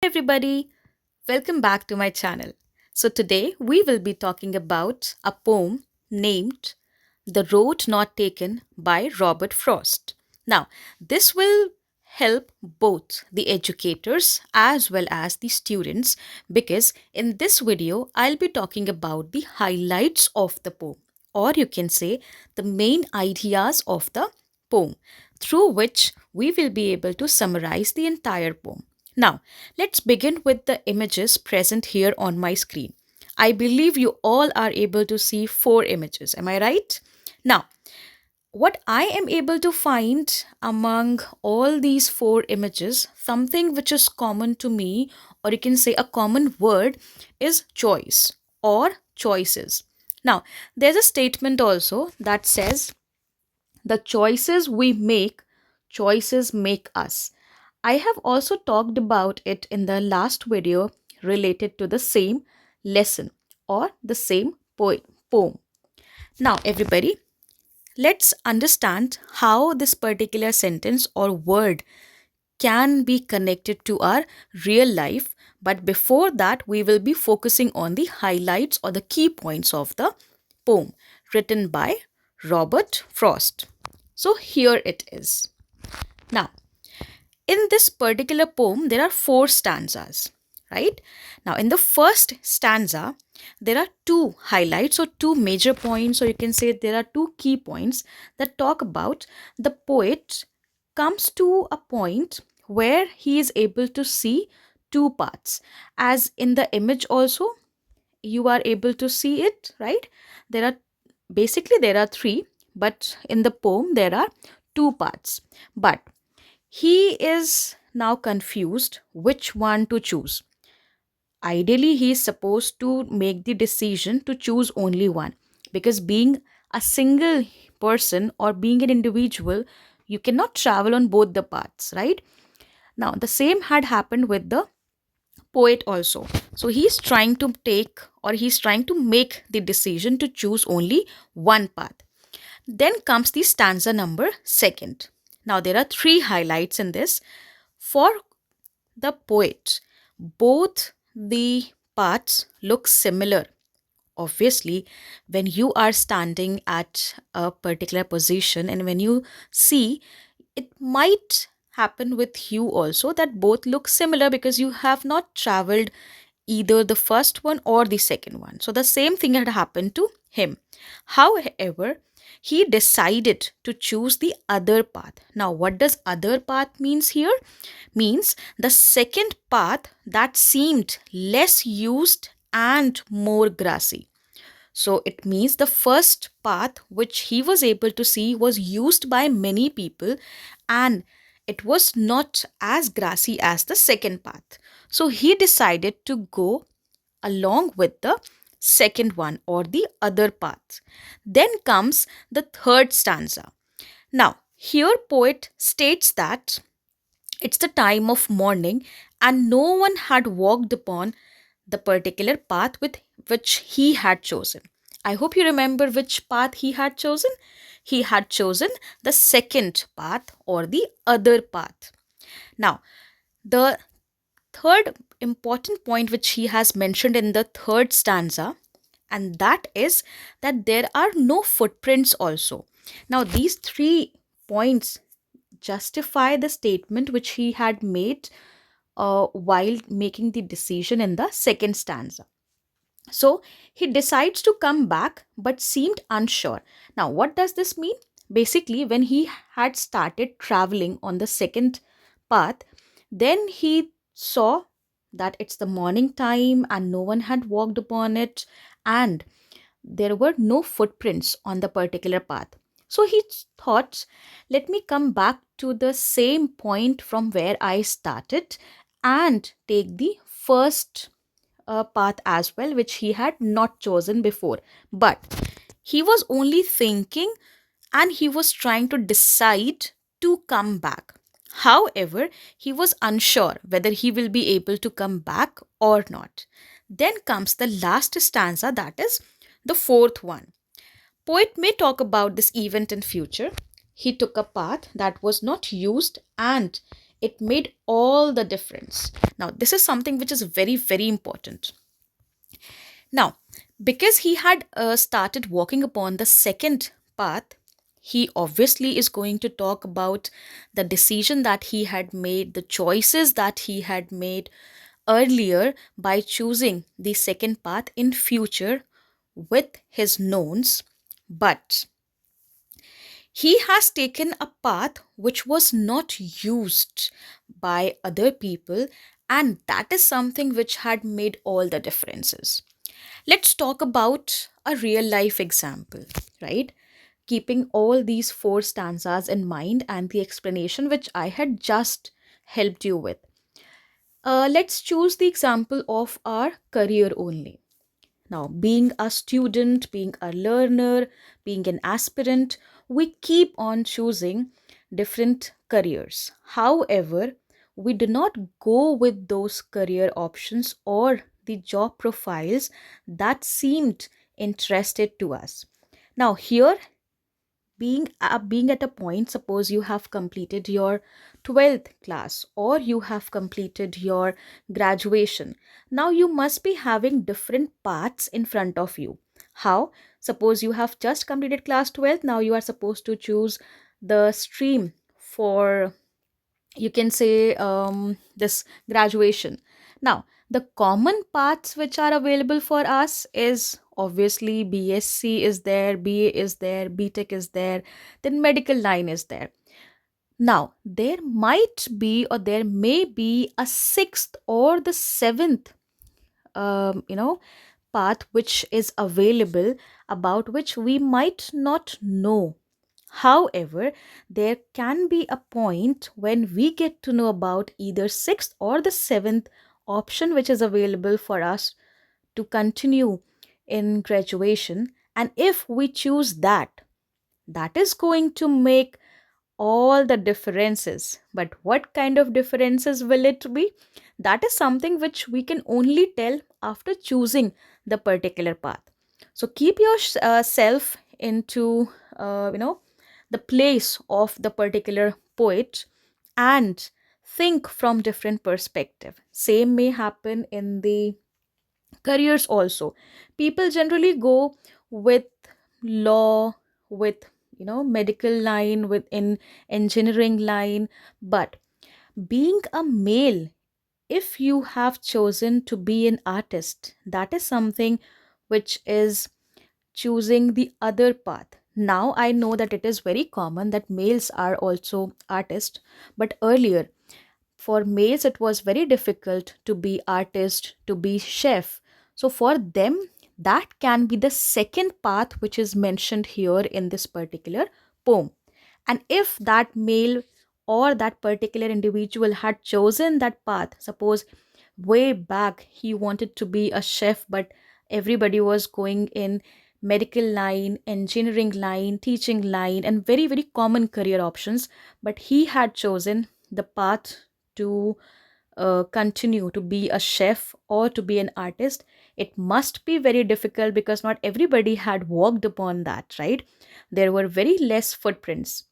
Everybody, welcome back to my channel. So today we will be talking about a poem named The Road Not Taken by Robert Frost. Now, this will help both the educators as well as the students because in this video I'll be talking about the highlights of the poem, or you can say the main ideas of the poem through which we will be able to summarize the entire poem. Now, let's begin with the images present here on my screen. I believe you all are able to see four images. Am I right? Now, what I am able to find among all these four images, something which is common to me, or you can say a common word, is choice or choices. Now, there's a statement also that says, the choices we make, choices make us. I have also talked about it in the last video related to the same lesson or the same poem. Now, everybody, let's understand how this particular sentence or word can be connected to our real life. But before that, we will be focusing on the highlights or the key points of the poem written by Robert Frost. So, here it is. Now, in this particular poem, there are four stanzas, right? Now, in the first stanza, there are two highlights or two major points, or you can say there are two key points that talk about the poet comes to a point where he is able to see two paths. As in the image, also, you are able to see it, right? There are there are three, but in the poem, there are two parts. But he is now confused which one to choose. Ideally, he is supposed to make the decision to choose only one because being a single person or being an individual, you cannot travel on both the paths, right? Now, the same had happened with the poet also. So, he's trying to take or he's trying to make the decision to choose only one path. Then comes the stanza number second. Now, there are three highlights in this. For the poet, both the parts look similar. Obviously, when you are standing at a particular position and when you see, it might happen with you also that both look similar because you have not traveled either the first one or the second one. So the same thing had happened to him. However, he decided to choose the other path. Now, what does other path means here? Means the second path that seemed less used and more grassy. So it means the first path which he was able to see was used by many people and it was not as grassy as the second path. So he decided to go along with the second one or the other path. Then comes the third stanza. Now, here poet states that it's the time of morning and no one had walked upon the particular path with which he had chosen. I hope you remember which path he had chosen. He had chosen the second path or the other path. Now, the third important point which he has mentioned in the third stanza, and that is that there are no footprints also. Now, these three points justify the statement which he had made while making the decision in the second stanza. So he decides to come back but seemed unsure. Now, what does this mean? Basically, when he had started traveling on the second path, then he saw that it's the morning time and no one had walked upon it, and there were no footprints on the particular path. So he thought, let me come back to the same point from where I started and take the first path as well, which he had not chosen before. But he was only thinking and he was trying to decide to come back. However, he was unsure whether he will be able to come back or not. Then comes the last stanza, that is the fourth one. Poet may talk about this event in future. He took a path that was not used and It made all the difference. Now, this is something which is very, very important. Now, because he had started walking upon the second path, he obviously is going to talk about the decision that he had made, the choices that he had made earlier by choosing the second path in future with his knowns. But he has taken a path which was not used by other people, and that is something which had made all the differences. Let's talk about a real life example, right? Keeping all these four stanzas in mind and the explanation which I had just helped you with. Let's choose the example of our career only. Now, being a student, being a learner, being an aspirant, we keep on choosing different careers. However, we do not go with those career options or the job profiles that seemed interested to us. Now, here being at a point, suppose you have completed your 12th class or you have completed your graduation. Now you must be having different paths in front of you. How? Suppose you have just completed class 12th, now you are supposed to choose the stream for, you can say, this graduation. Now the common paths which are available for us is obviously BSc is there, BA is there, BTech is there, then medical line is there. Now there might be or there may be a sixth or the seventh path which is available, about which we might not know. However, there can be a point when we get to know about either sixth or the seventh option which is available for us to continue in graduation. And if we choose that, that is going to make all the differences. But what kind of differences will it be? That is something which we can only tell after choosing the particular path. So keep yourself into the place of the particular poet and think from different perspective. Same may happen in the careers also. People generally go with law, with medical line, within engineering line. But being a male, if you have chosen to be an artist, that is something which is choosing the other path. Now I know that it is very common that males are also artists, but earlier for males it was very difficult to be artist, to be chef. So for them, that can be the second path which is mentioned here in this particular poem. And if that male or that particular individual had chosen that path, suppose way back he wanted to be a chef, but everybody was going in medical line, engineering line, teaching line, and very, very common career options, but he had chosen the path to continue to be a chef or to be an artist. It must be very difficult because not everybody had walked upon that, right? There were very less footprints.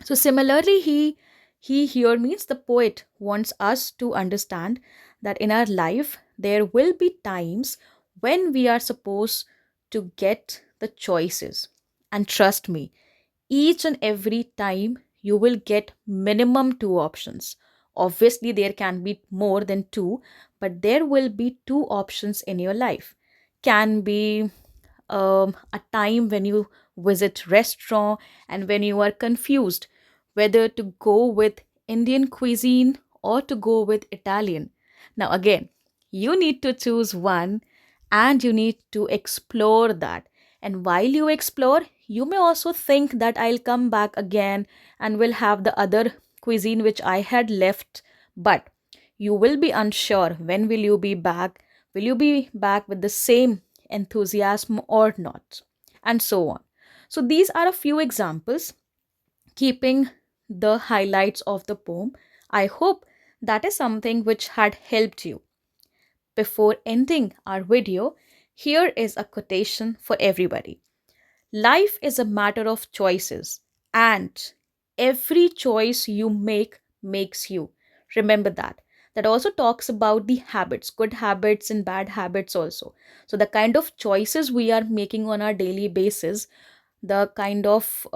So similarly, he here means the poet wants us to understand that in our life there will be times when we are supposed to get the choices. And trust me, each and every time you will get minimum two options. Obviously there can be more than two, but there will be two options in your life. Can be a time when you visit restaurant and when you are confused whether to go with Indian cuisine or to go with Italian. Now again, you need to choose one and you need to explore that. And while you explore, you may also think that I'll come back again and will have the other cuisine which I had left. But you will be unsure when will you be back? Will you be back with the same enthusiasm or not? And so on. So these are a few examples, keeping the highlights of the poem. I hope that is something which had helped you. Before ending our video, here is a quotation for everybody. Life is a matter of choices, and every choice you make makes you. Remember that. That also talks about the habits, good habits and bad habits also. So the kind of choices we are making on our daily basis, the kind of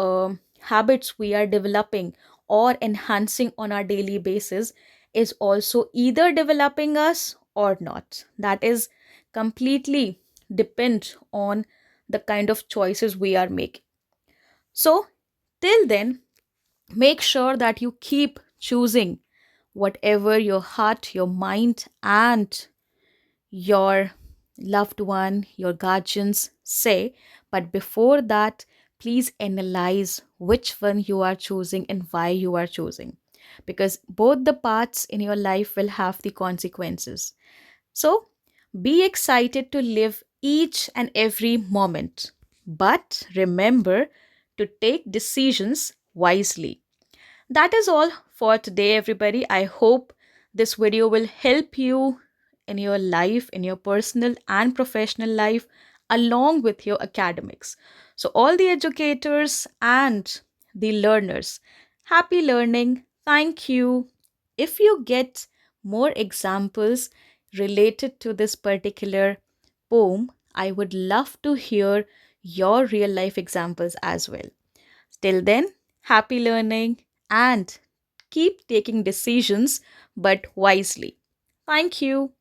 habits we are developing or enhancing on our daily basis is also either developing us or not. That is completely depend on the kind of choices we are making. So till then, make sure that you keep choosing whatever your heart, your mind, and your loved one, your guardians say. But before that, please analyze which one you are choosing and why you are choosing. Because both the parts in your life will have the consequences. So be excited to live each and every moment. But remember to take decisions wisely. That is all for today, everybody. I hope this video will help you in your life, in your personal and professional life, along with your academics. So, all the educators and the learners, happy learning. Thank you. If you get more examples related to this particular poem, I would love to hear your real life examples as well. Till then, happy learning and keep taking decisions but wisely. Thank you.